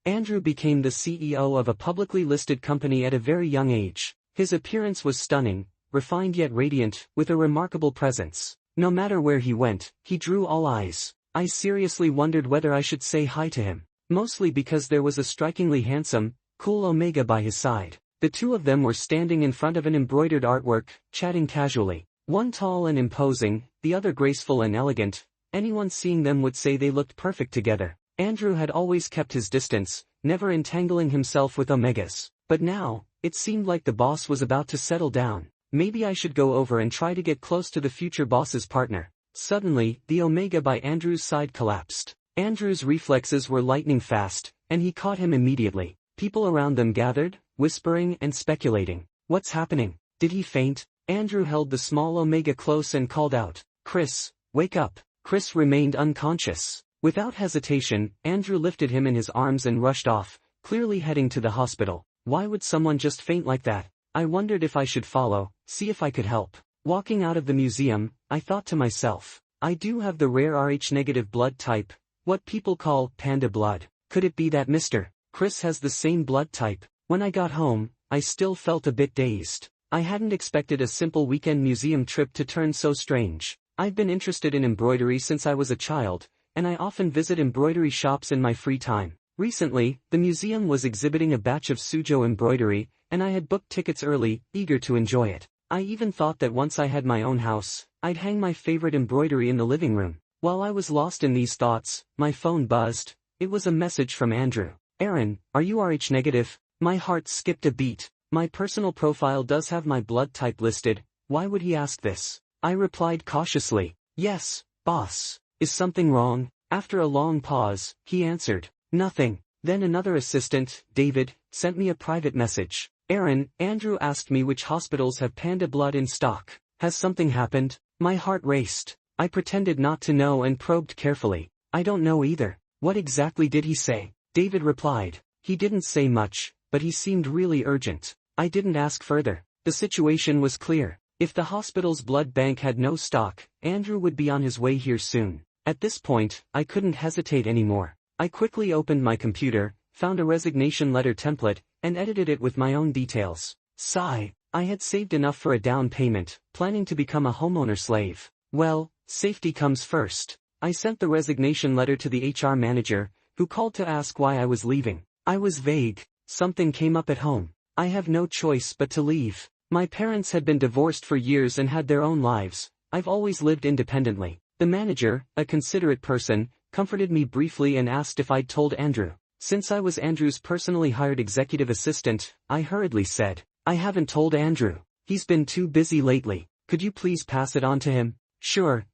Andrew became the CEO of a publicly listed company at a very young age. His appearance was stunning, refined yet radiant, with a remarkable presence. No matter where he went, he drew all eyes. I seriously wondered whether I should say hi to him, mostly because there was a strikingly handsome, cool Omega by his side. The two of them were standing in front of an embroidered artwork, chatting casually. One tall and imposing, the other graceful and elegant. Anyone seeing them would say they looked perfect together. Andrew had always kept his distance, never entangling himself with Omegas. But now, it seemed like the boss was about to settle down. Maybe I should go over and try to get close to the future boss's partner. Suddenly, the Omega by Andrew's side collapsed. Andrew's reflexes were lightning fast, and he caught him immediately. People around them gathered, whispering and speculating. What's happening? Did he faint? Andrew held the small Omega close and called out, "Chris, wake up." Chris remained unconscious. Without hesitation, Andrew lifted him in his arms and rushed off, clearly heading to the hospital. Why would someone just faint like that? I wondered if I should follow, see if I could help. Walking out of the museum, I thought to myself, I do have the rare Rh-negative blood type, what people call panda blood. Could it be that Mr. Chris has the same blood type? When I got home, I still felt a bit dazed. I hadn't expected a simple weekend museum trip to turn so strange. I've been interested in embroidery since I was a child, and I often visit embroidery shops in my free time. Recently, the museum was exhibiting a batch of Suzhou embroidery, and I had booked tickets early, eager to enjoy it. I even thought that once I had my own house, I'd hang my favorite embroidery in the living room. While I was lost in these thoughts, my phone buzzed. It was a message from Andrew. "Aaron, are you Rh negative?" My heart skipped a beat. My personal profile does have my blood type listed. Why would he ask this? I replied cautiously, "Yes, boss. Is something wrong?" After a long pause, he answered, "Nothing." Then another assistant, David, sent me a private message. "Aaron, Andrew asked me which hospitals have panda blood in stock. Has something happened?" My heart raced. I pretended not to know and probed carefully. "I don't know either." "What exactly did he say?" David replied. "He didn't say much, but he seemed really urgent." I didn't ask further. The situation was clear. If the hospital's blood bank had no stock, Andrew would be on his way here soon. At this point, I couldn't hesitate anymore. I quickly opened my computer, found a resignation letter template, and edited it with my own details. Sigh. I had saved enough for a down payment, planning to become a homeowner slave. Well, safety comes first. I sent the resignation letter to the HR manager, who called to ask why I was leaving. I was vague. Something came up at home. I have no choice but to leave. My parents had been divorced for years and had their own lives. I've always lived independently. The manager, a considerate person, comforted me briefly and asked if I'd told Andrew. Since I was Andrew's personally hired executive assistant, I hurriedly said, "I haven't told Andrew. He's been too busy lately. Could you please pass it on to him?" Sure.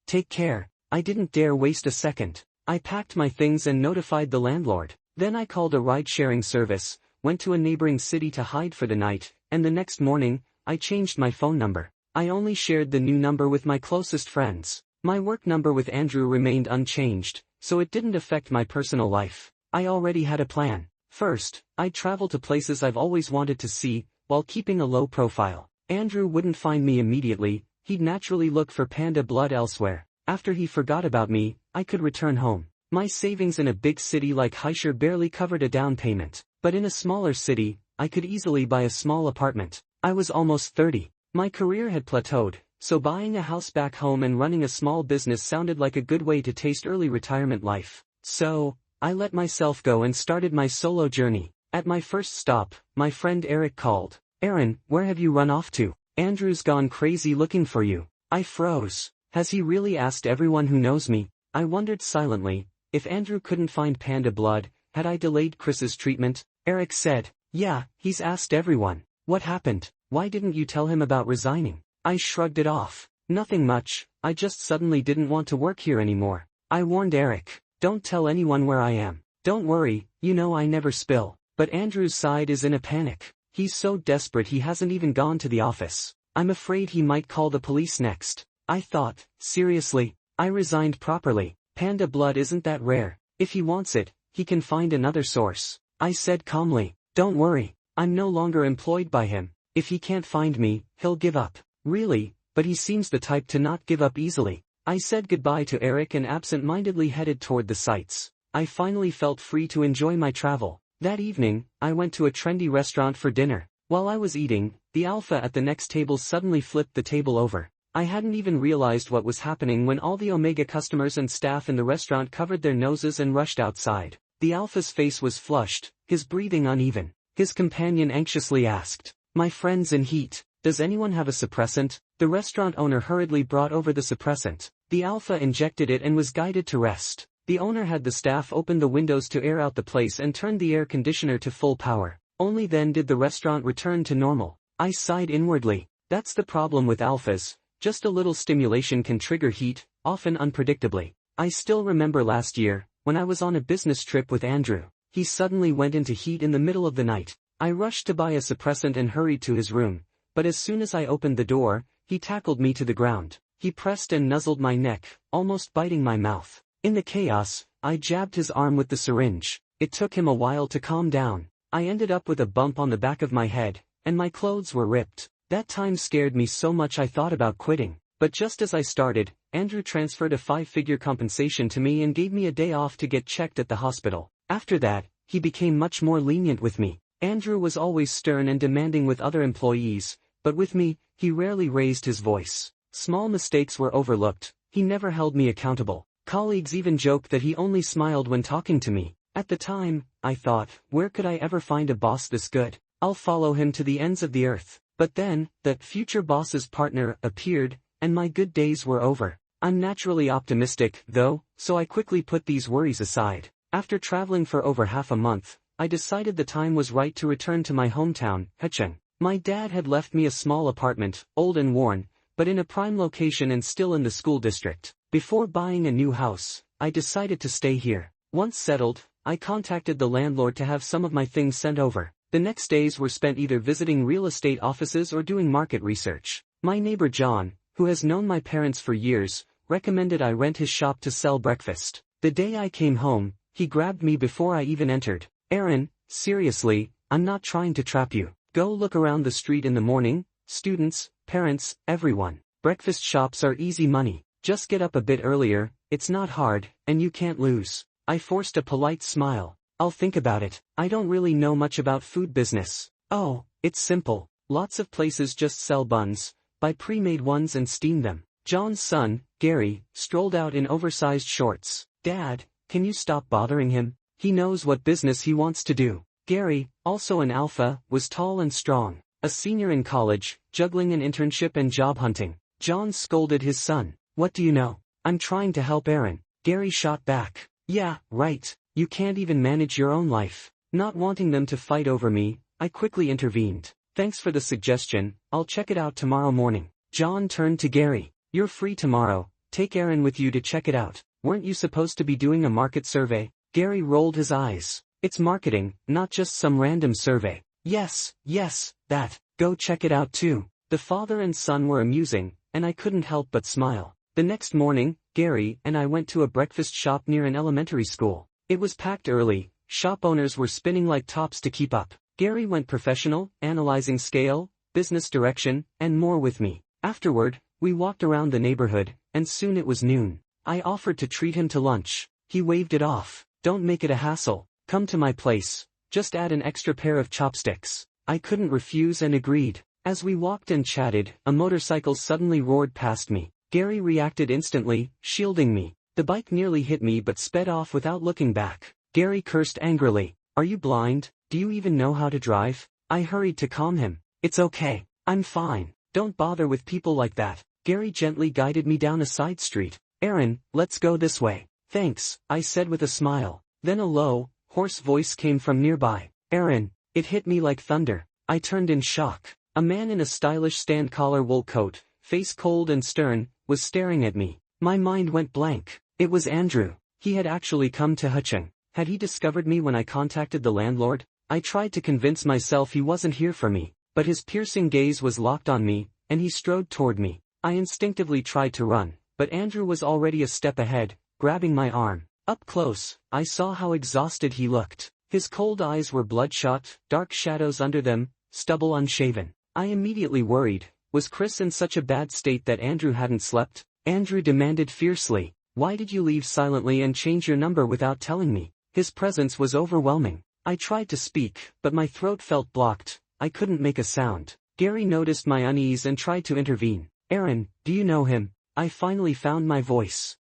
Take care." I didn't dare waste a second. I packed my things and notified the landlord. Then I called a ride-sharing service, went to a neighboring city to hide for the night, and the next morning, I changed my phone number. I only shared the new number with my closest friends. My work number with Andrew remained unchanged, so it didn't affect my personal life. I already had a plan. First, I'd travel to places I've always wanted to see, while keeping a low profile. Andrew wouldn't find me immediately, he'd naturally look for panda blood elsewhere. After he forgot about me, I could return home. My savings in a big city like Hachung barely covered a down payment, but in a smaller city, I could easily buy a small apartment. I was almost 30. My career had plateaued, so buying a house back home and running a small business sounded like a good way to taste early retirement life. So, I let myself go and started my solo journey. At my first stop, my friend Eric called. "Aaron, where have you run off to? Andrew's gone crazy looking for you." I froze. Has he really asked everyone who knows me? I wondered silently, if Andrew couldn't find panda blood, had I delayed Chris's treatment? Eric said, "Yeah, he's asked everyone." "What happened? Why didn't you tell him about resigning?" I shrugged it off. "Nothing much, I just suddenly didn't want to work here anymore." I warned Eric, "Don't tell anyone where I am." "Don't worry, you know I never spill." But Andrew's side is in a panic. He's so desperate he hasn't even gone to the office. I'm afraid he might call the police next. I thought, seriously, I resigned properly. Panda blood isn't that rare. If he wants it, he can find another source. I said calmly, "Don't worry, I'm no longer employed by him. If he can't find me, he'll give up." Really, but he seems the type to not give up easily. I said goodbye to Eric and absent-mindedly headed toward the sites. I finally felt free to enjoy my travel. That evening, I went to a trendy restaurant for dinner. While I was eating, the alpha at the next table suddenly flipped the table over. I hadn't even realized what was happening when all the Omega customers and staff in the restaurant covered their noses and rushed outside. The alpha's face was flushed, his breathing uneven. His companion anxiously asked, "My friend's in heat. Does anyone have a suppressant?" The restaurant owner hurriedly brought over the suppressant. The alpha injected it and was guided to rest. The owner had the staff open the windows to air out the place and turned the air conditioner to full power. Only then did the restaurant return to normal. I sighed inwardly. That's the problem with alphas. Just a little stimulation can trigger heat, often unpredictably. I still remember last year, when I was on a business trip with Andrew. He suddenly went into heat in the middle of the night. I rushed to buy a suppressant and hurried to his room, but as soon as I opened the door, he tackled me to the ground. He pressed and nuzzled my neck, almost biting my mouth. In the chaos, I jabbed his arm with the syringe. It took him a while to calm down. I ended up with a bump on the back of my head, and my clothes were ripped. That time scared me so much I thought about quitting. But just as I started, Andrew transferred a 5-figure compensation to me and gave me a day off to get checked at the hospital. After that, he became much more lenient with me. Andrew was always stern and demanding with other employees, but with me, he rarely raised his voice. Small mistakes were overlooked. He never held me accountable. Colleagues even joked that he only smiled when talking to me. At the time, I thought, where could I ever find a boss this good? I'll follow him to the ends of the earth. But then, that future boss's partner appeared, and my good days were over. I'm naturally optimistic, though, so I quickly put these worries aside. After traveling for over half a month, I decided the time was right to return to my hometown, Hachung. My dad had left me a small apartment, old and worn, but in a prime location and still in the school district. Before buying a new house, I decided to stay here. Once settled, I contacted the landlord to have some of my things sent over. The next days were spent either visiting real estate offices or doing market research. My neighbor John, who has known my parents for years, recommended I rent his shop to sell breakfast. The day I came home, he grabbed me before I even entered. "Aaron, seriously, I'm not trying to trap you. Go look around the street in the morning, students, parents, everyone. Breakfast shops are easy money. Just get up a bit earlier, it's not hard, and you can't lose." I forced a polite smile. "I'll think about it. I don't really know much about food business." "Oh, it's simple. Lots of places just sell buns, buy pre-made ones and steam them." John's son, Gary, strolled out in oversized shorts. "Dad, can you stop bothering him? He knows what business he wants to do." Gary, also an alpha, was tall and strong. A senior in college, juggling an internship and job hunting. John scolded his son. "What do you know? I'm trying to help Aaron." Gary shot back. "Yeah, right. You can't even manage your own life." Not wanting them to fight over me, I quickly intervened. "Thanks for the suggestion, I'll check it out tomorrow morning." John turned to Gary. "You're free tomorrow, take Aaron with you to check it out. Weren't you supposed to be doing a market survey?" Gary rolled his eyes. "It's marketing, not just some random survey." Yes, that. Go check it out too." The father and son were amusing, and I couldn't help but smile. The next morning, Gary and I went to a breakfast shop near an elementary school. It was packed early, shop owners were spinning like tops to keep up. Gary went professional, analyzing scale, business direction, and more with me. Afterward, we walked around the neighborhood, and soon it was noon. I offered to treat him to lunch. He waved it off. "Don't make it a hassle. Come to my place. Just add an extra pair of chopsticks." I couldn't refuse and agreed. As we walked and chatted, a motorcycle suddenly roared past me. Gary reacted instantly, shielding me. The bike nearly hit me but sped off without looking back. Gary cursed angrily. "Are you blind? Do you even know how to drive?" I hurried to calm him. "It's okay. I'm fine. Don't bother with people like that." Gary gently guided me down a side street. "Aaron, let's go this way." "Thanks," I said with a smile. Then a low, hoarse voice came from nearby. "Aaron." It hit me like thunder. I turned in shock. A man in a stylish stand-collar wool coat, face cold and stern, was staring at me. My mind went blank. It was Andrew. He had actually come to Hachung. Had he discovered me when I contacted the landlord? I tried to convince myself he wasn't here for me, but his piercing gaze was locked on me, and he strode toward me. I instinctively tried to run, but Andrew was already a step ahead, grabbing my arm. Up close, I saw how exhausted he looked. His cold eyes were bloodshot, dark shadows under them, stubble unshaven. I immediately worried. Was Chris in such a bad state that Andrew hadn't slept? Andrew demanded fiercely. Why did you leave silently and change your number without telling me? His presence was overwhelming. I tried to speak, but my throat felt blocked. I couldn't make a sound. Gary noticed my unease and tried to intervene. Aaron, do you know him? I finally found my voice.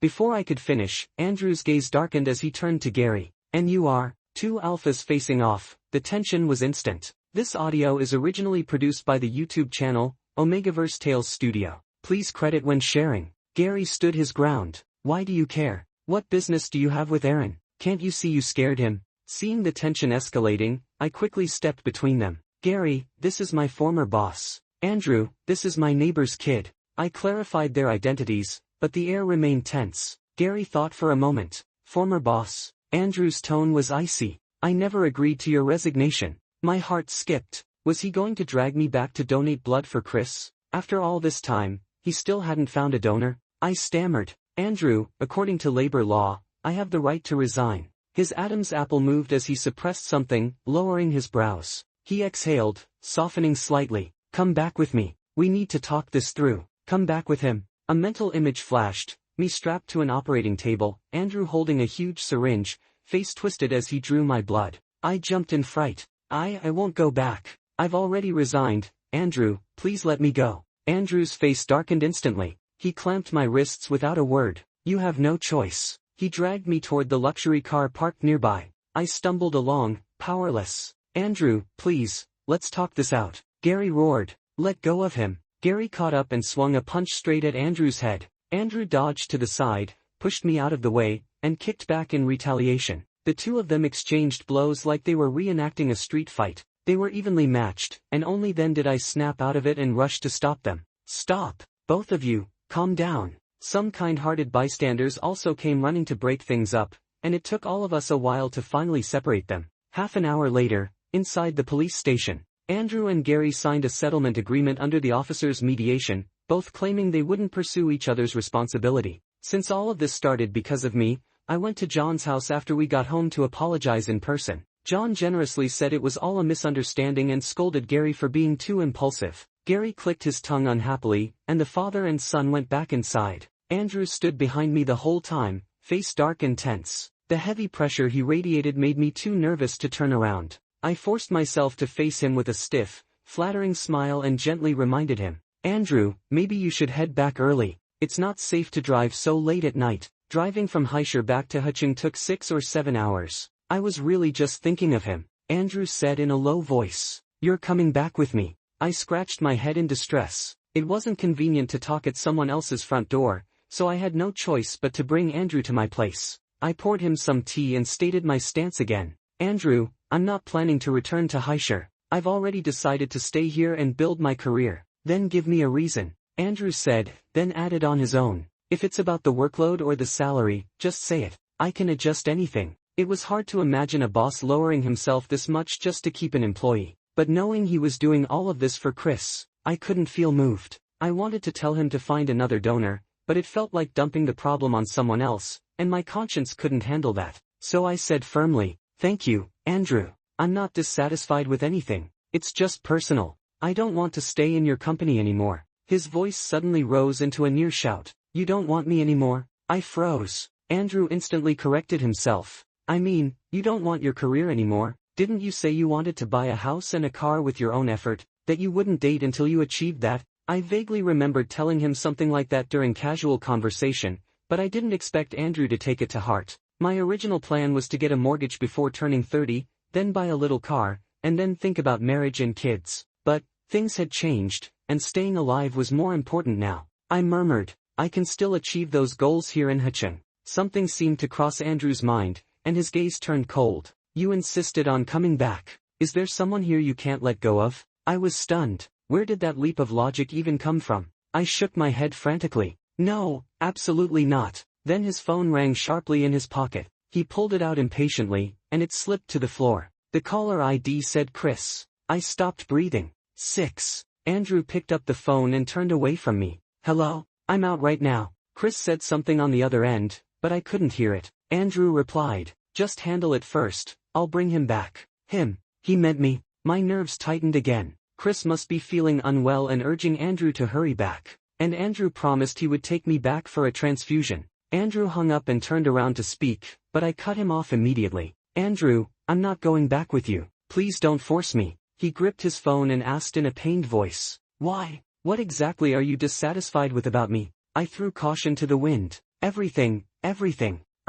Before I could finish, Andrew's gaze darkened as he turned to Gary. And you are? Two alphas facing off. The tension was instant. This audio is originally produced by the YouTube channel, Omegaverse Tales Studio. Please credit when sharing. Gary stood his ground. Why do you care? What business do you have with Aaron? Can't you see you scared him? Seeing the tension escalating, I quickly stepped between them. Gary, this is my former boss. Andrew, this is my neighbor's kid. I clarified their identities, but the air remained tense. Gary thought for a moment. Former boss. Andrew's tone was icy. I never agreed to your resignation. My heart skipped. Was he going to drag me back to donate blood for Chris? After all this time, he still hadn't found a donor? I stammered. Andrew, according to labor law, I have the right to resign. His Adam's apple moved as he suppressed something, lowering his brows. He exhaled, softening slightly. Come back with me. We need to talk this through. Come back with him. A mental image flashed, me strapped to an operating table, Andrew holding a huge syringe, face twisted as he drew my blood. I jumped in fright. I won't go back. I've already resigned. Andrew, please let me go. Andrew's face darkened instantly. He clamped my wrists without a word. You have no choice. He dragged me toward the luxury car parked nearby. I stumbled along, powerless. Andrew, please, let's talk this out. Gary roared. Let go of him. Gary caught up and swung a punch straight at Andrew's head. Andrew dodged to the side, pushed me out of the way, and kicked back in retaliation. The two of them exchanged blows like they were reenacting a street fight. They were evenly matched, and only then did I snap out of it and rush to stop them. Stop! Both of you, calm down. Some kind-hearted bystanders also came running to break things up, and it took all of us a while to finally separate them. Half an hour later, inside the police station, Andrew and Gary signed a settlement agreement under the officers' mediation, both claiming they wouldn't pursue each other's responsibility. Since all of this started because of me, I went to John's house after we got home to apologize in person. John generously said it was all a misunderstanding and scolded Gary for being too impulsive. Gary clicked his tongue unhappily, and the father and son went back inside. Andrew stood behind me the whole time, face dark and tense. The heavy pressure he radiated made me too nervous to turn around. I forced myself to face him with a stiff, flattering smile and gently reminded him, Andrew, maybe you should head back early. It's not safe to drive so late at night. Driving from Hachung back to Hachung took 6 or 7 hours. I was really just thinking of him. Andrew said in a low voice, You're coming back with me. I scratched my head in distress. It wasn't convenient to talk at someone else's front door, so I had no choice but to bring Andrew to my place. I poured him some tea and stated my stance again. Andrew, I'm not planning to return to Hachung. I've already decided to stay here and build my career. Then give me a reason. Andrew said, then added on his own. If it's about the workload or the salary, just say it. I can adjust anything. It was hard to imagine a boss lowering himself this much just to keep an employee. But knowing he was doing all of this for Chris, I couldn't feel moved. I wanted to tell him to find another donor, but it felt like dumping the problem on someone else, and my conscience couldn't handle that. So I said firmly, Thank you, Andrew. I'm not dissatisfied with anything. It's just personal. I don't want to stay in your company anymore. His voice suddenly rose into a near shout. You don't want me anymore? I froze. Andrew instantly corrected himself. I mean, you don't want your career anymore? Didn't you say you wanted to buy a house and a car with your own effort, that you wouldn't date until you achieved that? I vaguely remembered telling him something like that during casual conversation, but I didn't expect Andrew to take it to heart. My original plan was to get a mortgage before turning 30, then buy a little car, and then think about marriage and kids. But things had changed, and staying alive was more important now. I murmured, I can still achieve those goals here in Hachung. Something seemed to cross Andrew's mind, and his gaze turned cold. You insisted on coming back. Is there someone here you can't let go of? I was stunned. Where did that leap of logic even come from? I shook my head frantically. No, absolutely not. Then his phone rang sharply in his pocket. He pulled it out impatiently, and it slipped to the floor. The caller ID said Chris. I stopped breathing. 6. Andrew picked up the phone and turned away from me. Hello? I'm out right now. Chris said something on the other end, but I couldn't hear it. Andrew replied, Just handle it first, I'll bring him back. Him. He meant me. My nerves tightened again. Chris must be feeling unwell and urging Andrew to hurry back. And Andrew promised he would take me back for a transfusion. Andrew hung up and turned around to speak, but I cut him off immediately. Andrew, I'm not going back with you. Please don't force me. He gripped his phone and asked in a pained voice. Why? What exactly are you dissatisfied with about me? I threw caution to the wind. Everything.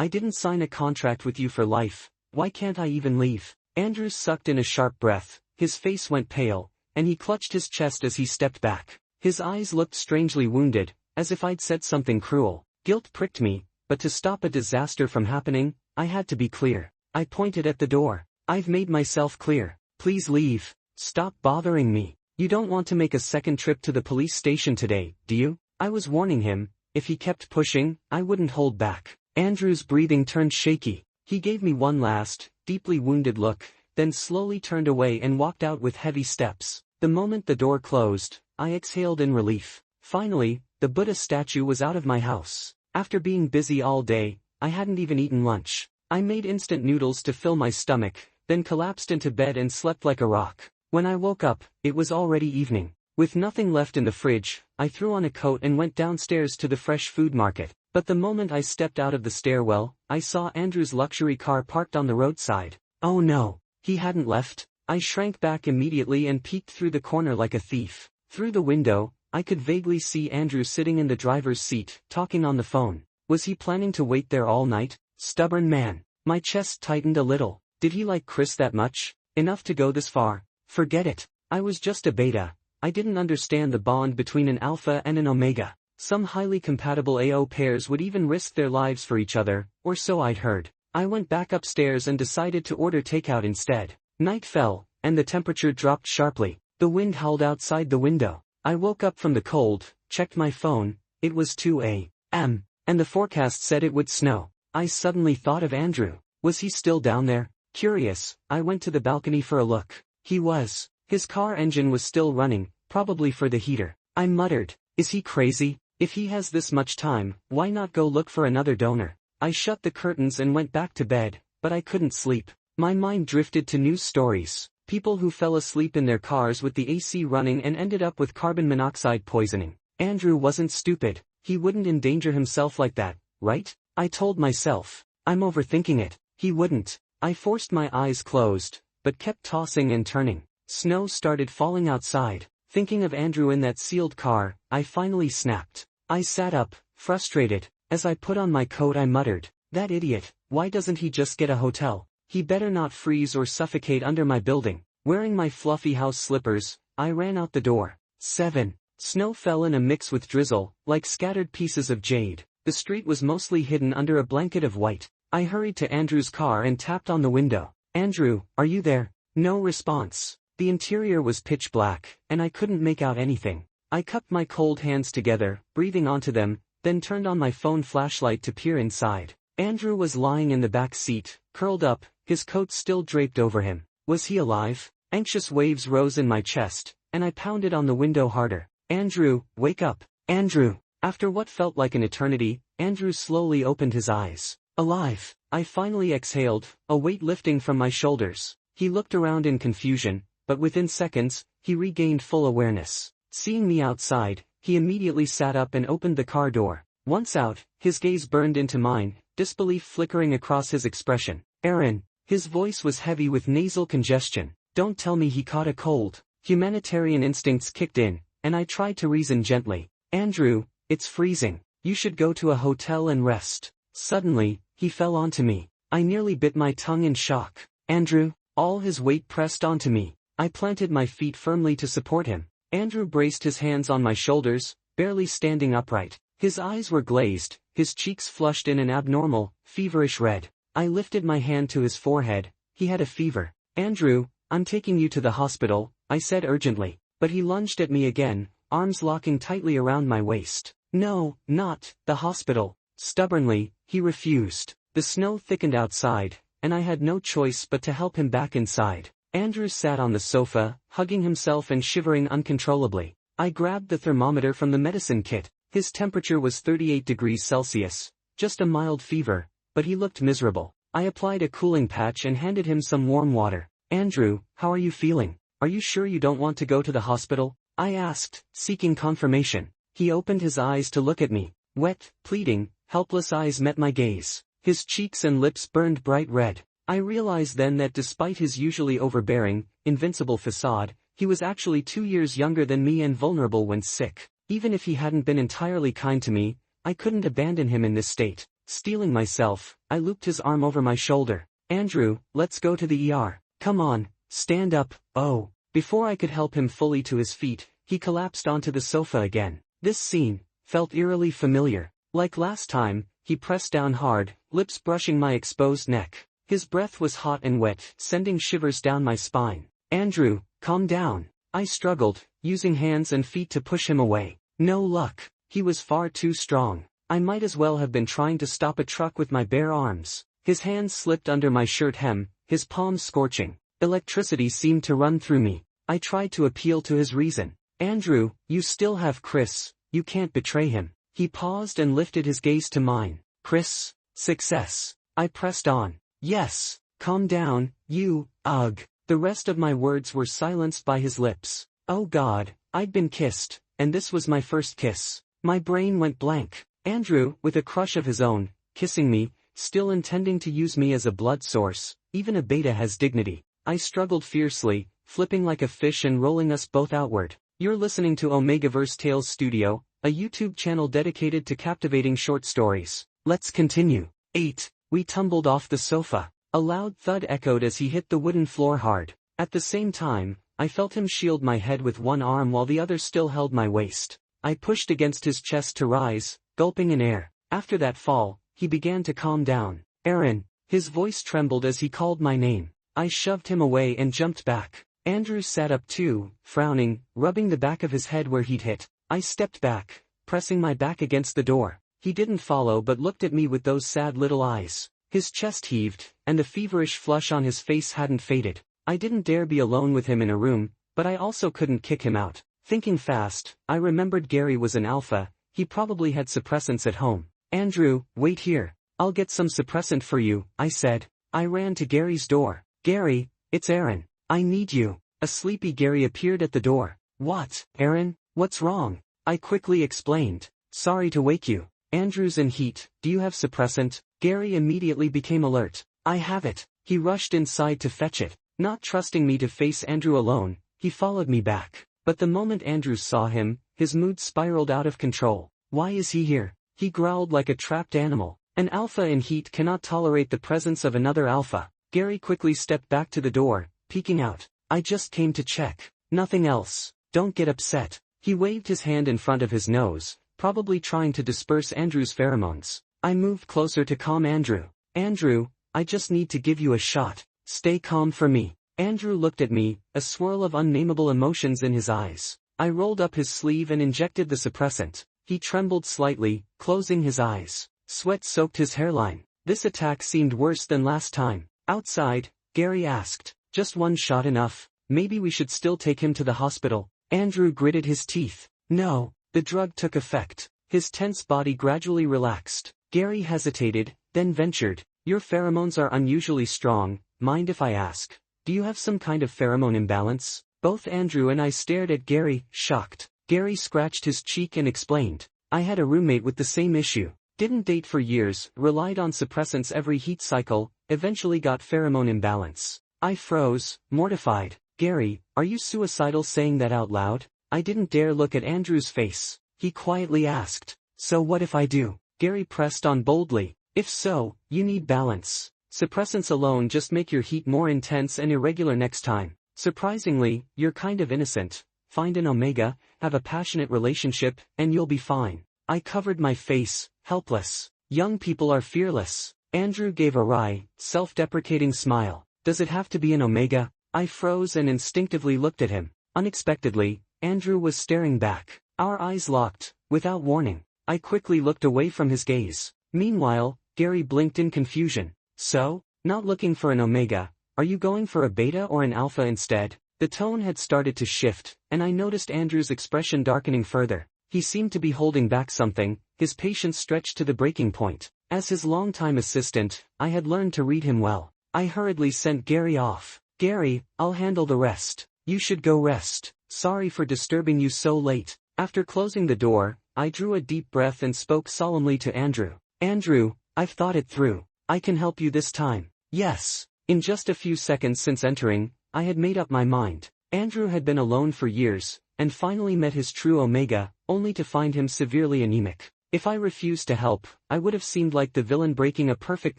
I didn't sign a contract with you for life. Why can't I even leave? Andrew sucked in a sharp breath, his face went pale, and he clutched his chest as he stepped back. His eyes looked strangely wounded, as if I'd said something cruel. Guilt pricked me, but to stop a disaster from happening, I had to be clear. I pointed at the door. I've made myself clear. Please leave. Stop bothering me. You don't want to make a second trip to the police station today, do you? I was warning him. If he kept pushing, I wouldn't hold back. Andrew's breathing turned shaky. He gave me one last, deeply wounded look, then slowly turned away and walked out with heavy steps. The moment the door closed, I exhaled in relief. Finally, the Buddha statue was out of my house. After being busy all day, I hadn't even eaten lunch. I made instant noodles to fill my stomach, then collapsed into bed and slept like a rock. When I woke up, it was already evening. With nothing left in the fridge, I threw on a coat and went downstairs to the fresh food market. But the moment I stepped out of the stairwell, I saw Andrew's luxury car parked on the roadside. Oh no, he hadn't left. I shrank back immediately and peeked through the corner like a thief. Through the window, I could vaguely see Andrew sitting in the driver's seat, talking on the phone. Was he planning to wait there all night? Stubborn man. My chest tightened a little. Did he like Chris that much? Enough to go this far? Forget it. I was just a beta. I didn't understand the bond between an alpha and an omega. Some highly compatible AO pairs would even risk their lives for each other, or so I'd heard. I went back upstairs and decided to order takeout instead. Night fell, and the temperature dropped sharply. The wind howled outside the window. I woke up from the cold, checked my phone. It was 2 a.m., and the forecast said it would snow. I suddenly thought of Andrew. Was he still down there? Curious, I went to the balcony for a look. He was. His car engine was still running, probably for the heater. I muttered, is he crazy? If he has this much time, why not go look for another donor? I shut the curtains and went back to bed, but I couldn't sleep. My mind drifted to news stories. People who fell asleep in their cars with the AC running and ended up with carbon monoxide poisoning. Andrew wasn't stupid. He wouldn't endanger himself like that, right? I told myself. I'm overthinking it. He wouldn't. I forced my eyes closed, but kept tossing and turning. Snow started falling outside. Thinking of Andrew in that sealed car, I finally snapped. I sat up, frustrated. As I put on my coat I muttered, that idiot, why doesn't he just get a hotel? He better not freeze or suffocate under my building. Wearing my fluffy house slippers, I ran out the door. 7. Snow fell in a mix with drizzle, like scattered pieces of jade. The street was mostly hidden under a blanket of white. I hurried to Andrew's car and tapped on the window. Andrew, are you there? No response. The interior was pitch black, and I couldn't make out anything. I cupped my cold hands together, breathing onto them, then turned on my phone flashlight to peer inside. Andrew was lying in the back seat, curled up, his coat still draped over him. Was he alive? Anxious waves rose in my chest, and I pounded on the window harder. Andrew, wake up. Andrew. After what felt like an eternity, Andrew slowly opened his eyes. Alive. I finally exhaled, a weight lifting from my shoulders. He looked around in confusion, but within seconds, he regained full awareness. Seeing me outside, he immediately sat up and opened the car door. Once out, his gaze burned into mine, disbelief flickering across his expression. Aaron. His voice was heavy with nasal congestion. Don't tell me he caught a cold. Humanitarian instincts kicked in, and I tried to reason gently. Andrew, it's freezing. You should go to a hotel and rest. Suddenly, he fell onto me. I nearly bit my tongue in shock. Andrew. All his weight pressed onto me. I planted my feet firmly to support him. Andrew braced his hands on my shoulders, barely standing upright. His eyes were glazed, his cheeks flushed in an abnormal, feverish red. I lifted my hand to his forehead. He had a fever. Andrew, I'm taking you to the hospital, I said urgently. But he lunged at me again, arms locking tightly around my waist. No, not the hospital. Stubbornly, he refused. The snow thickened outside, and I had no choice but to help him back inside. Andrew sat on the sofa, hugging himself and shivering uncontrollably. I grabbed the thermometer from the medicine kit. His temperature was 38 degrees Celsius, just a mild fever, but he looked miserable. I applied a cooling patch and handed him some warm water. Andrew, how are you feeling? Are you sure you don't want to go to the hospital? I asked, seeking confirmation. He opened his eyes to look at me. Wet, pleading, helpless eyes met my gaze. His cheeks and lips burned bright red. I realized then that despite his usually overbearing, invincible facade, he was actually 2 years younger than me and vulnerable when sick. Even if he hadn't been entirely kind to me, I couldn't abandon him in this state. Steeling myself, I looped his arm over my shoulder. Andrew, let's go to the ER. Come on, stand up. Oh. Before I could help him fully to his feet, he collapsed onto the sofa again. This scene felt eerily familiar. Like last time, he pressed down hard, lips brushing my exposed neck. His breath was hot and wet, sending shivers down my spine. Andrew, calm down. I struggled, using hands and feet to push him away. No luck. He was far too strong. I might as well have been trying to stop a truck with my bare arms. His hands slipped under my shirt hem, his palms scorching. Electricity seemed to run through me. I tried to appeal to his reason. Andrew, you still have Chris. You can't betray him. He paused and lifted his gaze to mine. Chris, success. I pressed on. Yes, calm down, you, ugh. The rest of my words were silenced by his lips. Oh God, I'd been kissed, and this was my first kiss. My brain went blank. Andrew, with a crush of his own, kissing me, still intending to use me as a blood source. Even a beta has dignity. I struggled fiercely, flipping like a fish and rolling us both outward. You're listening to Omegaverse Tales Studio, a YouTube channel dedicated to captivating short stories. Let's continue. 8. We tumbled off the sofa. A loud thud echoed as he hit the wooden floor hard. At the same time, I felt him shield my head with one arm while the other still held my waist. I pushed against his chest to rise, gulping in air. After that fall, he began to calm down. Aaron. His voice trembled as he called my name. I shoved him away and jumped back. Andrew sat up too, frowning, rubbing the back of his head where he'd hit. I stepped back, pressing my back against the door. He didn't follow but looked at me with those sad little eyes. His chest heaved, and the feverish flush on his face hadn't faded. I didn't dare be alone with him in a room, but I also couldn't kick him out. Thinking fast, I remembered Gary was an alpha. He probably had suppressants at home. Andrew, wait here. I'll get some suppressant for you, I said. I ran to Gary's door. Gary, it's Aaron. I need you. A sleepy Gary appeared at the door. What, Aaron? What's wrong? I quickly explained. Sorry to wake you. Andrew's in heat. Do you have suppressant? Gary immediately became alert. I have it. He rushed inside to fetch it. Not trusting me to face Andrew alone, he followed me back. But the moment Andrew saw him, his mood spiraled out of control. Why is he here? He growled like a trapped animal. An alpha in heat cannot tolerate the presence of another alpha. Gary quickly stepped back to the door, peeking out. I just came to check. Nothing else. Don't get upset. He waved his hand in front of his nose, probably trying to disperse Andrew's pheromones. I moved closer to calm Andrew. Andrew, I just need to give you a shot. Stay calm for me. Andrew looked at me, a swirl of unnameable emotions in his eyes. I rolled up his sleeve and injected the suppressant. He trembled slightly, closing his eyes. Sweat soaked his hairline. This attack seemed worse than last time. Outside, Gary asked, just one shot enough? Maybe we should still take him to the hospital. Andrew gritted his teeth. No. The drug took effect. His tense body gradually relaxed. Gary hesitated, then ventured. Your pheromones are unusually strong. Mind if I ask? Do you have some kind of pheromone imbalance? Both Andrew and I stared at Gary, shocked. Gary scratched his cheek and explained. I had a roommate with the same issue. Didn't date for years, relied on suppressants every heat cycle, eventually got pheromone imbalance. I froze, mortified. Gary, are you suicidal saying that out loud? I didn't dare look at Andrew's face. He quietly asked, so what if I do? Gary pressed on boldly. If so, you need balance. Suppressants alone just make your heat more intense and irregular next time. Surprisingly, you're kind of innocent. Find an Omega, have a passionate relationship, and you'll be fine. I covered my face, helpless. Young people are fearless. Andrew gave a wry, self-deprecating smile. Does it have to be an Omega? I froze and instinctively looked at him. Unexpectedly, Andrew was staring back. Our eyes locked, without warning. I quickly looked away from his gaze. Meanwhile, Gary blinked in confusion. So? Not looking for an Omega, are you going for a beta or an alpha instead? The tone had started to shift, and I noticed Andrew's expression darkening further. He seemed to be holding back something, his patience stretched to the breaking point. As his longtime assistant, I had learned to read him well. I hurriedly sent Gary off. Gary, I'll handle the rest. You should go rest. Sorry for disturbing you so late. After closing the door, I drew a deep breath and spoke solemnly to Andrew. Andrew, I've thought it through. I can help you this time. Yes. In just a few seconds since entering, I had made up my mind. Andrew had been alone for years, and finally met his true Omega, only to find him severely anemic. If I refused to help, I would have seemed like the villain breaking a perfect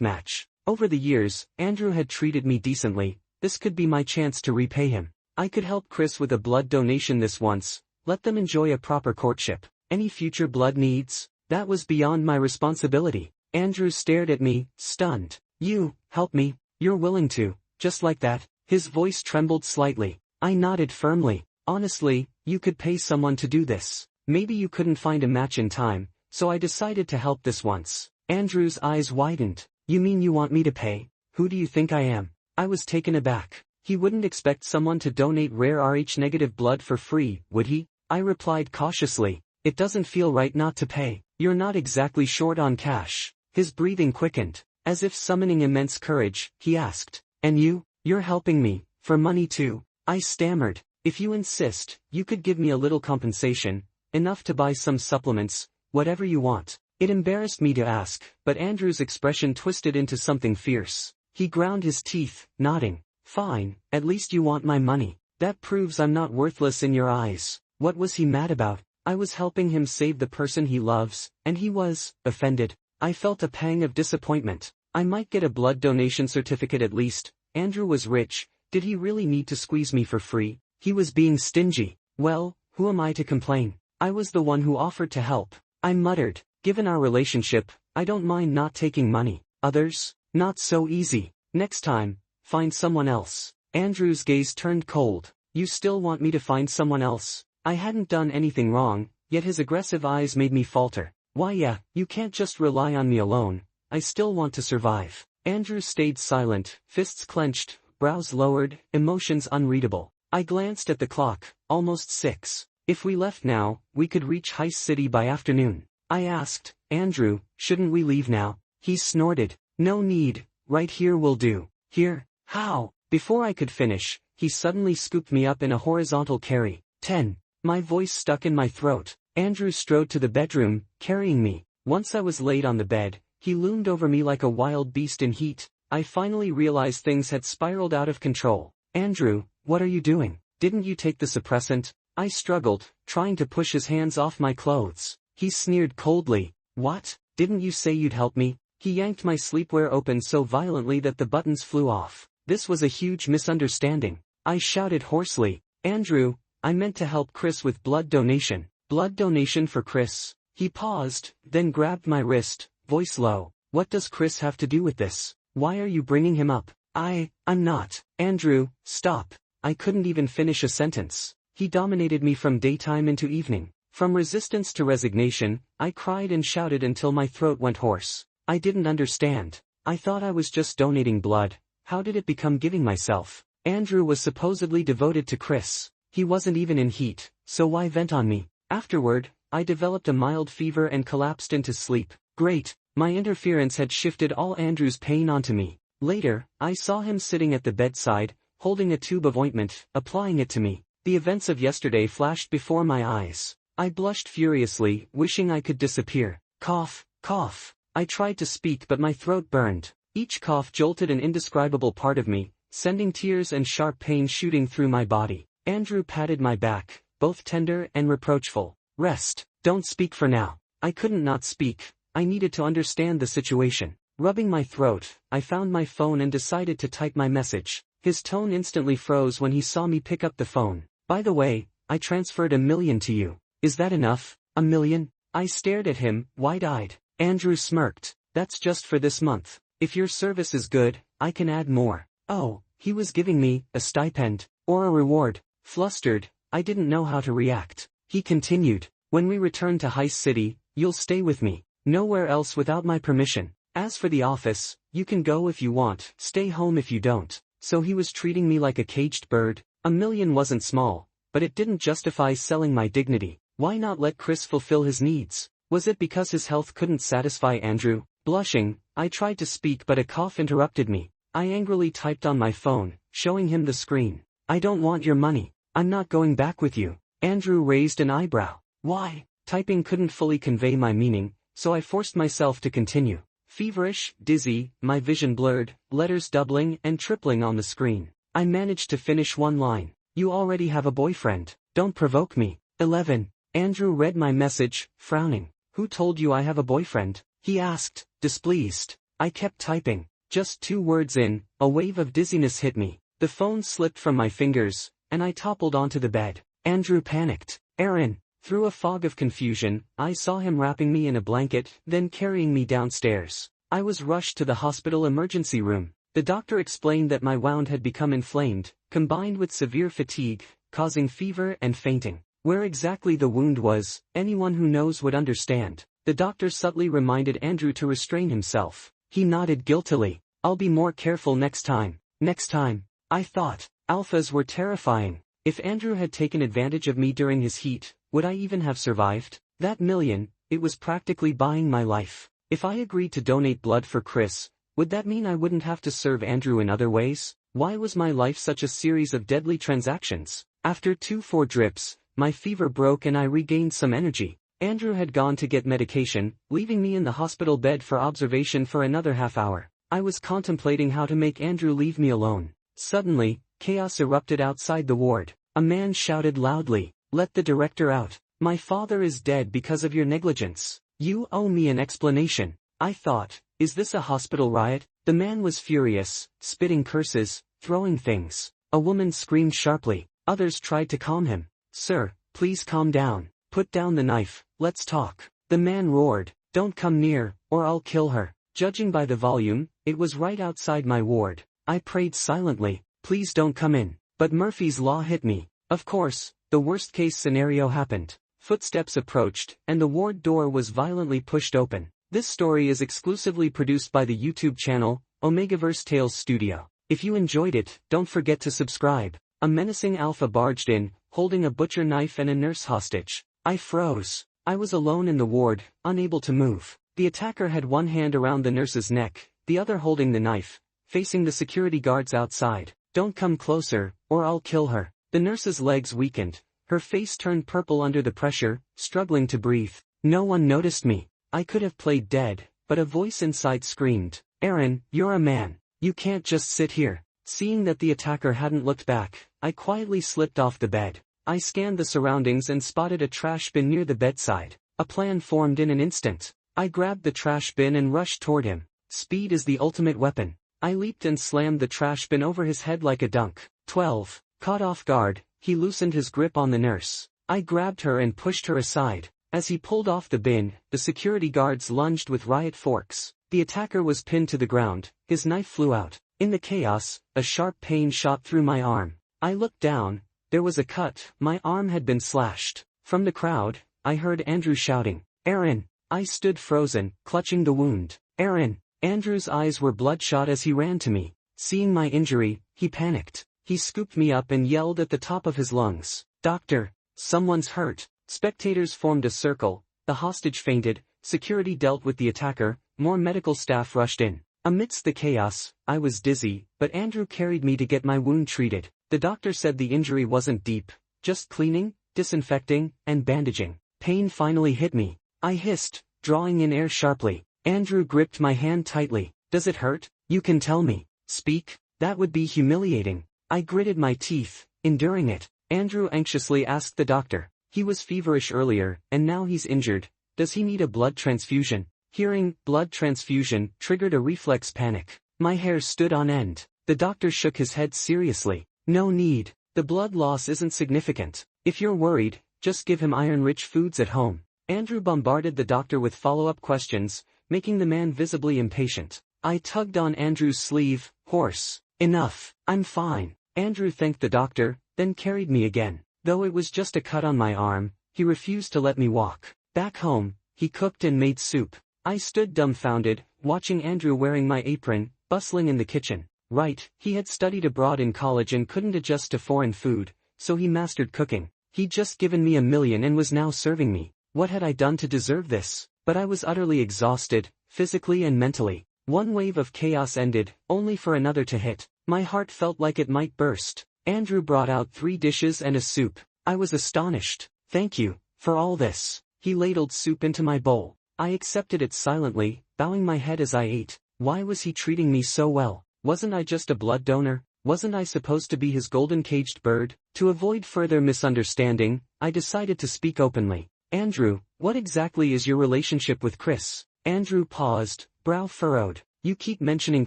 match. Over the years, Andrew had treated me decently. This could be my chance to repay him. I could help Chris with a blood donation this once, let them enjoy a proper courtship. Any future blood needs? That was beyond my responsibility. Andrew stared at me, stunned. You, help me? You're willing to, just like that? His voice trembled slightly. I nodded firmly. Honestly, you could pay someone to do this. Maybe you couldn't find a match in time, so I decided to help this once. Andrew's eyes widened. You mean you want me to pay? Who do you think I am? I was taken aback. He wouldn't expect someone to donate rare Rh-negative blood for free, would he? I replied cautiously. It doesn't feel right not to pay. You're not exactly short on cash. His breathing quickened. As if summoning immense courage, he asked. And you? You're helping me, for money too? I stammered. If you insist, you could give me a little compensation, enough to buy some supplements, whatever you want. It embarrassed me to ask, but Andrew's expression twisted into something fierce. He ground his teeth, nodding. Fine, at least you want my money. That proves I'm not worthless in your eyes. What was he mad about? I was helping him save the person he loves, and he was offended. I felt a pang of disappointment. I might get a blood donation certificate at least. Andrew was rich. Did he really need to squeeze me for free? He was being stingy. Well, who am I to complain? I was the one who offered to help. I muttered. Given our relationship, I don't mind not taking money. Others? Not so easy. Next time, find someone else. Andrew's gaze turned cold. You still want me to find someone else? I hadn't done anything wrong, yet his aggressive eyes made me falter. Why yeah, you can't just rely on me alone. I still want to survive. Andrew stayed silent, fists clenched, brows lowered, emotions unreadable. I glanced at the clock, almost 6. If we left now, we could reach Heist City by afternoon. I asked, Andrew, shouldn't we leave now? He snorted. No need, right here will do. Here? How? Before I could finish, he suddenly scooped me up in a horizontal carry. 10. My voice stuck in my throat. Andrew strode to the bedroom, carrying me. Once I was laid on the bed, he loomed over me like a wild beast in heat. I finally realized things had spiraled out of control. Andrew, what are you doing? Didn't you take the suppressant? I struggled, trying to push his hands off my clothes. He sneered coldly. What? Didn't you say you'd help me? He yanked my sleepwear open so violently that the buttons flew off. This was a huge misunderstanding. I shouted hoarsely. Andrew, I meant to help Chris with blood donation. Blood donation for Chris? He paused, then grabbed my wrist, voice low. What does Chris have to do with this? Why are you bringing him up? I'm not. Andrew, stop. I couldn't even finish a sentence. He dominated me from daytime into evening. From resistance to resignation, I cried and shouted until my throat went hoarse. I didn't understand. I thought I was just donating blood. How did it become giving myself? Andrew was supposedly devoted to Chris. He wasn't even in heat, so why vent on me? Afterward, I developed a mild fever and collapsed into sleep. Great, my interference had shifted all Andrew's pain onto me. Later, I saw him sitting at the bedside, holding a tube of ointment, applying it to me. The events of yesterday flashed before my eyes. I blushed furiously, wishing I could disappear. Cough, cough. I tried to speak but my throat burned. Each cough jolted an indescribable part of me, sending tears and sharp pain shooting through my body. Andrew patted my back, both tender and reproachful. Rest. Don't speak for now. I couldn't not speak. I needed to understand the situation. Rubbing my throat, I found my phone and decided to type my message. His tone instantly froze when he saw me pick up the phone. By the way, I transferred $1 million to you. Is that enough? $1 million? I stared at him, wide-eyed. Andrew smirked. That's just for this month. If your service is good, I can add more. Oh, he was giving me a stipend, or a reward. Flustered, I didn't know how to react. He continued, when we return to Heist City, you'll stay with me. Nowhere else without my permission. As for the office, you can go if you want, stay home if you don't. So he was treating me like a caged bird. $1 million wasn't small, but it didn't justify selling my dignity. Why not let Chris fulfill his needs? Was it because his health couldn't satisfy Andrew? Blushing, I tried to speak but a cough interrupted me. I angrily typed on my phone, showing him the screen. I don't want your money. I'm not going back with you. Andrew raised an eyebrow. Why? Typing couldn't fully convey my meaning, so I forced myself to continue. Feverish, dizzy, my vision blurred, letters doubling and tripling on the screen. I managed to finish one line. You already have a boyfriend. Don't provoke me. 11. Andrew read my message, frowning. Who told you I have a boyfriend? He asked, displeased. I kept typing. Just 2 words in, a wave of dizziness hit me. The phone slipped from my fingers, and I toppled onto the bed. Andrew panicked. Aaron. Through a fog of confusion, I saw him wrapping me in a blanket, then carrying me downstairs. I was rushed to the hospital emergency room. The doctor explained that my wound had become inflamed, combined with severe fatigue, causing fever and fainting. Where exactly the wound was, anyone who knows would understand. The doctor subtly reminded Andrew to restrain himself. He nodded guiltily. I'll be more careful next time. Next time. I thought. Alphas were terrifying. If Andrew had taken advantage of me during his heat, would I even have survived? That million, it was practically buying my life. If I agreed to donate blood for Chris, would that mean I wouldn't have to serve Andrew in other ways? Why was my life such a series of deadly transactions? After 2-4 drips, my fever broke and I regained some energy. Andrew had gone to get medication, leaving me in the hospital bed for observation for another half hour. I was contemplating how to make Andrew leave me alone. Suddenly, chaos erupted outside the ward. A man shouted loudly, "Let the director out. My father is dead because of your negligence. You owe me an explanation." I thought, is this a hospital riot? The man was furious, spitting curses, throwing things. A woman screamed sharply. Others tried to calm him. "Sir, please calm down. Put down the knife, let's talk." The man roared, "Don't come near, or I'll kill her." Judging by the volume, it was right outside my ward. I prayed silently, "Please don't come in." But Murphy's Law hit me. Of course, the worst-case scenario happened. Footsteps approached, and the ward door was violently pushed open. This story is exclusively produced by the YouTube channel, Omegaverse Tales Studio. If you enjoyed it, don't forget to subscribe. A menacing alpha barged in, holding a butcher knife and a nurse hostage. I froze. I was alone in the ward, unable to move. The attacker had one hand around the nurse's neck, the other holding the knife, facing the security guards outside. "Don't come closer, or I'll kill her." The nurse's legs weakened. Her face turned purple under the pressure, struggling to breathe. No one noticed me. I could have played dead, but a voice inside screamed, "Aaron, you're a man. You can't just sit here." Seeing that the attacker hadn't looked back, I quietly slipped off the bed. I scanned the surroundings and spotted a trash bin near the bedside. A plan formed in an instant. I grabbed the trash bin and rushed toward him. Speed is the ultimate weapon. I leaped and slammed the trash bin over his head like a dunk. 12. Caught off guard, he loosened his grip on the nurse. I grabbed her and pushed her aside. As he pulled off the bin, the security guards lunged with riot forks. The attacker was pinned to the ground, his knife flew out. In the chaos, a sharp pain shot through my arm. I looked down, there was a cut, my arm had been slashed. From the crowd, I heard Andrew shouting, "Aaron!" I stood frozen, clutching the wound. "Aaron!" Andrew's eyes were bloodshot as he ran to me. Seeing my injury, he panicked. He scooped me up and yelled at the top of his lungs, "Doctor! Someone's hurt!" Spectators formed a circle, the hostage fainted, security dealt with the attacker, more medical staff rushed in. Amidst the chaos, I was dizzy, but Andrew carried me to get my wound treated. The doctor said the injury wasn't deep, just cleaning, disinfecting, and bandaging. Pain finally hit me. I hissed, drawing in air sharply. Andrew gripped my hand tightly. "Does it hurt? You can tell me. Speak." "That would be humiliating." I gritted my teeth, enduring it. Andrew anxiously asked the doctor. "He was feverish earlier, and now he's injured. Does he need a blood transfusion?" Hearing "blood transfusion" triggered a reflex panic. My hair stood on end. The doctor shook his head seriously. "No need. The blood loss isn't significant. If you're worried, just give him iron-rich foods at home." Andrew bombarded the doctor with follow-up questions, making the man visibly impatient. I tugged on Andrew's sleeve. "Horse. Enough. I'm fine." Andrew thanked the doctor, then carried me again. Though it was just a cut on my arm, he refused to let me walk. Back home, he cooked and made soup. I stood dumbfounded, watching Andrew wearing my apron, bustling in the kitchen. Right, he had studied abroad in college and couldn't adjust to foreign food, so he mastered cooking. He'd just given me $1 million and was now serving me. What had I done to deserve this? But I was utterly exhausted, physically and mentally. One wave of chaos ended, only for another to hit. My heart felt like it might burst. Andrew brought out 3 dishes and a soup. I was astonished. "Thank you, for all this." He ladled soup into my bowl. I accepted it silently, bowing my head as I ate. Why was he treating me so well? Wasn't I just a blood donor? Wasn't I supposed to be his golden caged bird? To avoid further misunderstanding, I decided to speak openly. Andrew, what exactly is your relationship with Chris? Andrew paused, brow furrowed. You keep mentioning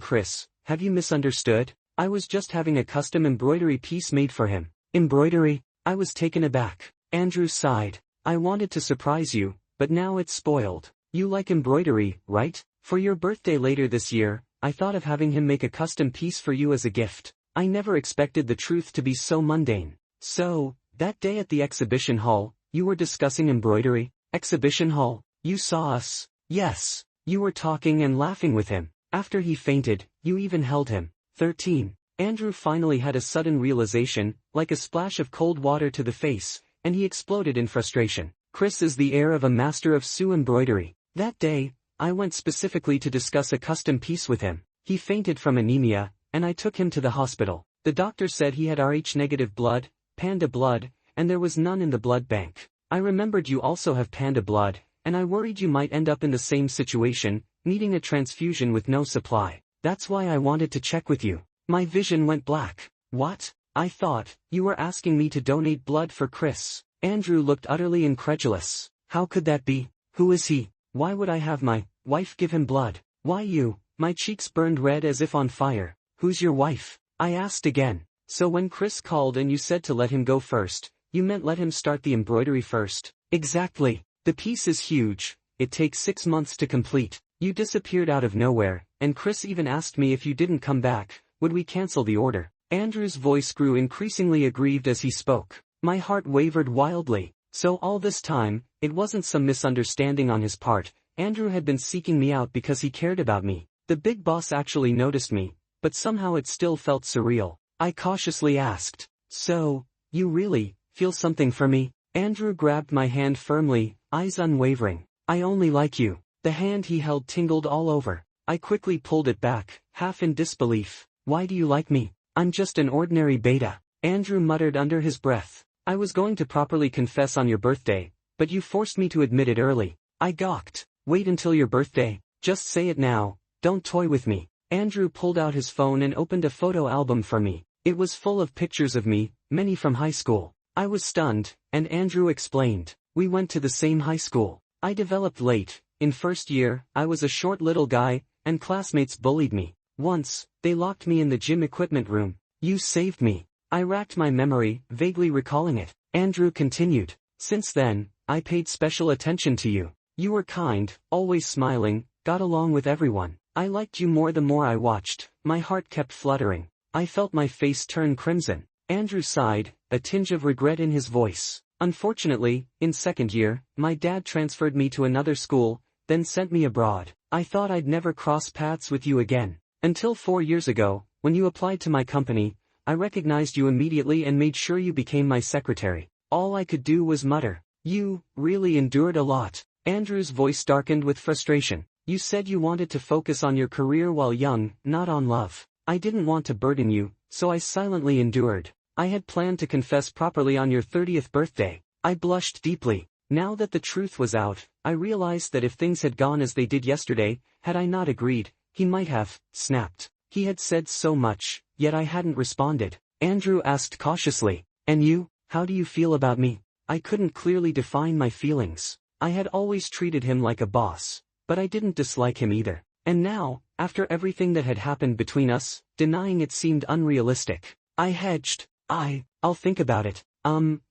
Chris, have you misunderstood? I was just having a custom embroidery piece made for him. Embroidery? I was taken aback. Andrew sighed. I wanted to surprise you, but now it's spoiled. You like embroidery, right? For your birthday later this year, I thought of having him make a custom piece for you as a gift. I never expected the truth to be so mundane. So, that day at the exhibition hall, you were discussing embroidery? Exhibition hall? You saw us? Yes. You were talking and laughing with him. After he fainted, you even held him. 13. Andrew finally had a sudden realization, like a splash of cold water to the face, and he exploded in frustration. Chris is the heir of a master of Sioux embroidery. That day, I went specifically to discuss a custom piece with him. He fainted from anemia, and I took him to the hospital. The doctor said he had Rh-negative blood, panda blood, and there was none in the blood bank. I remembered you also have panda blood, and I worried you might end up in the same situation, needing a transfusion with no supply. That's why I wanted to check with you. My vision went black. What? I thought, you were asking me to donate blood for Chris. Andrew looked utterly incredulous. How could that be? Who is he? Why would I have my wife give him blood? Why you? My cheeks burned red as if on fire. Who's your wife? I asked again. So when Chris called and you said to let him go first, you meant let him start the embroidery first? Exactly. The piece is huge. It takes 6 months to complete. You disappeared out of nowhere, and Chris even asked me if you didn't come back, would we cancel the order? Andrew's voice grew increasingly aggrieved as he spoke. My heart wavered wildly. So all this time, it wasn't some misunderstanding on his part. Andrew had been seeking me out because he cared about me. The big boss actually noticed me, but somehow it still felt surreal. I cautiously asked, so, you really feel something for me? Andrew grabbed my hand firmly, eyes unwavering. I only like you. The hand he held tingled all over. I quickly pulled it back, half in disbelief. Why do you like me? I'm just an ordinary beta. Andrew muttered under his breath. I was going to properly confess on your birthday, but you forced me to admit it early. I gawked. Wait until your birthday. Just say it now. Don't toy with me. Andrew pulled out his phone and opened a photo album for me. It was full of pictures of me, many from high school. I was stunned, and Andrew explained. We went to the same high school. I developed late. In first year, I was a short little guy, and classmates bullied me. Once, they locked me in the gym equipment room. You saved me. I racked my memory, vaguely recalling it. Andrew continued. Since then, I paid special attention to you. You were kind, always smiling, got along with everyone. I liked you more the more I watched. My heart kept fluttering. I felt my face turn crimson. Andrew sighed, a tinge of regret in his voice. Unfortunately, in second year, my dad transferred me to another school, then sent me abroad. I thought I'd never cross paths with you again. Until 4 years ago, when you applied to my company, I recognized you immediately and made sure you became my secretary. All I could do was mutter. You really endured a lot. Andrew's voice darkened with frustration. You said you wanted to focus on your career while young, not on love. I didn't want to burden you, so I silently endured. I had planned to confess properly on your 30th birthday. I blushed deeply. Now that the truth was out, I realized that if things had gone as they did yesterday, had I not agreed, he might have snapped. He had said so much, yet I hadn't responded. Andrew asked cautiously, and you, how do you feel about me? I couldn't clearly define my feelings. I had always treated him like a boss, but I didn't dislike him either. And now, after everything that had happened between us, denying it seemed unrealistic. I hedged. I'll think about it.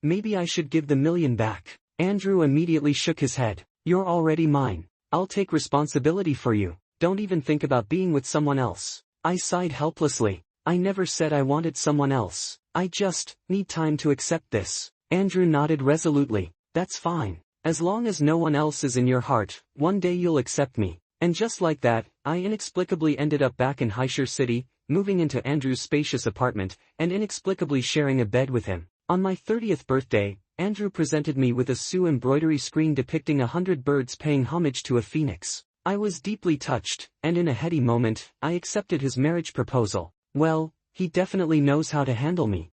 Maybe I should give the $1 million back. Andrew immediately shook his head. You're already mine. I'll take responsibility for you. Don't even think about being with someone else. I sighed helplessly. I never said I wanted someone else. I just need time to accept this. Andrew nodded resolutely. That's fine. As long as no one else is in your heart, one day you'll accept me. And just like that, I inexplicably ended up back in Hachung City, moving into Andrew's spacious apartment, and inexplicably sharing a bed with him. On my 30th birthday, Andrew presented me with a Sioux embroidery screen depicting 100 birds paying homage to a phoenix. I was deeply touched, and in a heady moment, I accepted his marriage proposal. Well, he definitely knows how to handle me.